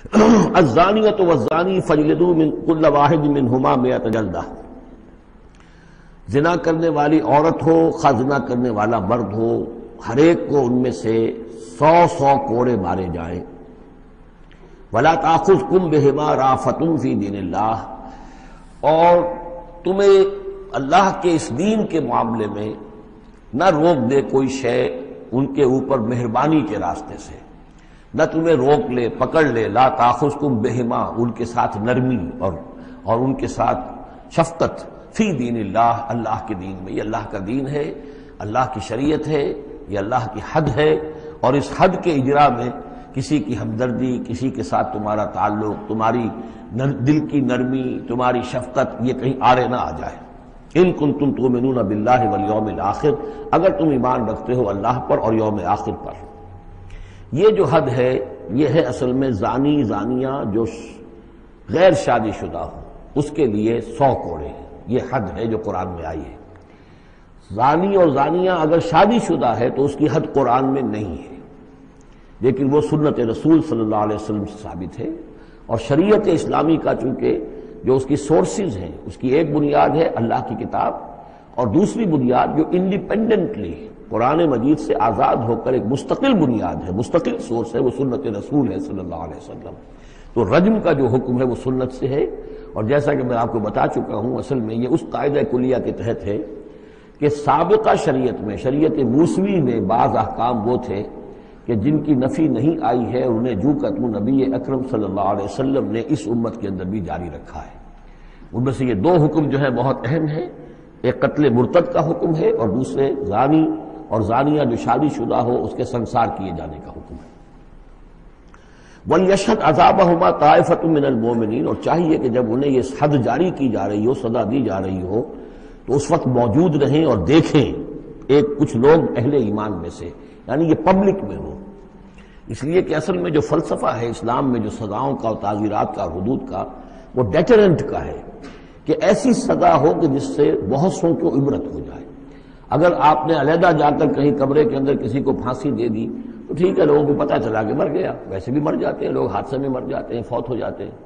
الزانیۃ والزانی فاجلدوا من کل واحد منہما 100 جلدہ، زنا کرنے والی عورت ہو خواہ زنا کرنے والا مرد ہو، ہر ایک کو ان میں سے 100 کوڑے مارے جائیں۔ ولا تأخذکم بہما رأفۃ فی دین اللہ، اور تمہیں اللہ کے اس دین کے معاملے میں نہ روک دے کوئی شے ان کے اوپر مہربانی کے راستے سے، نہ تمہیں روک لے پکڑ لے، لا تأخذکم بہما، ان کے ساتھ نرمی اور ان کے ساتھ شفقت، فی دین اللہ، اللہ کے دین میں۔ یہ اللہ کا دین ہے، اللہ کی شریعت ہے، یہ اللہ کی حد ہے، اور اس حد کے اجرا میں کسی کی ہمدردی، کسی کے ساتھ تمہارا تعلق، تمہاری دل کی نرمی، تمہاری شفقت، یہ کہیں آڑے نہ آ جائے۔ ان کنتم تؤمنون باللہ والیوم الآخر، اگر تم ایمان رکھتے ہو اللہ پر اور یوم آخر پر۔ یہ جو حد ہے یہ ہے اصل میں زانی زانیہ جو غیر شادی شدہ ہو اس کے لیے 100 کوڑے ہیں، یہ حد ہے جو قرآن میں آئی ہے۔ زانی اور زانیہ اگر شادی شدہ ہے تو اس کی حد قرآن میں نہیں ہے، لیکن وہ سنت رسول صلی اللہ علیہ وسلم سے ثابت ہے، اور شریعت اسلامی کا چونکہ جو اس کی سورسز ہیں، اس کی ایک بنیاد ہے اللہ کی کتاب، اور دوسری بنیاد جو انڈیپینڈنٹلی قرآن مجید سے آزاد ہو کر ایک مستقل بنیاد ہے، مستقل سورس ہے، وہ سنت رسول ہے صلی اللہ علیہ وسلم۔ تو رجم کا جو حکم ہے وہ سنت سے ہے، اور جیسا کہ میں آپ کو بتا چکا ہوں اصل میں یہ اس قاعدہ کلیہ کے تحت ہے کہ سابقہ شریعت میں، شریعت موسوی میں بعض احکام وہ تھے کہ جن کی نفی نہیں آئی ہے، انہیں جو کہ نبی اکرم صلی اللہ علیہ وسلم نے اس امت کے اندر بھی جاری رکھا ہے۔ ان میں سے یہ 2 حکم جو ہیں بہت اہم ہیں، ایک قتل مرتد کا حکم ہے، اور دوسرے زانی اور زانیہ جو شادی شدہ ہو اس کے سنسار کیے جانے کا حکم ہے۔ وَلْيَشْهَدْ عَذَابَهُمَا طَائِفَةٌ مِّنَ الْمُؤْمِنِينَ، اور چاہیے کہ جب انہیں یہ حد جاری کی جا رہی ہو، سزا دی جا رہی ہو، تو اس وقت موجود رہیں اور دیکھیں کچھ لوگ اہل ایمان میں سے، یعنی یہ پبلک میں ہو۔ اس لیے کہ اصل میں جو فلسفہ ہے اسلام میں جو سزاؤں کا اور تعزیرات کا اور حدود کا، وہ ڈیٹرنٹ کا ہے کہ ایسی سزا ہو کہ جس سے بہت سو کو عبرت ہو جائے۔ اگر آپ نے علیحدہ جا کر کہیں کمرے کے اندر کسی کو پھانسی دے دی تو ٹھیک ہے، لوگوں کو پتہ چلا کہ مر گیا، ویسے بھی مر جاتے ہیں لوگ، حادثے میں مر جاتے ہیں، فوت ہو جاتے ہیں،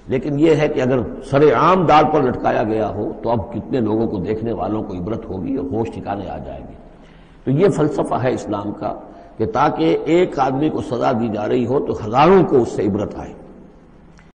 لیکن یہ ہے کہ اگر سر عام دار پر لٹکایا گیا ہو تو اب کتنے لوگوں کو، دیکھنے والوں کو عبرت ہوگی اور ہوش ٹھکانے آ جائے گی۔ تو یہ فلسفہ ہے اسلام کا کہ تاکہ ایک آدمی کو سزا دی جا رہی ہو تو ہزاروں کو اس سے عبرت آئے۔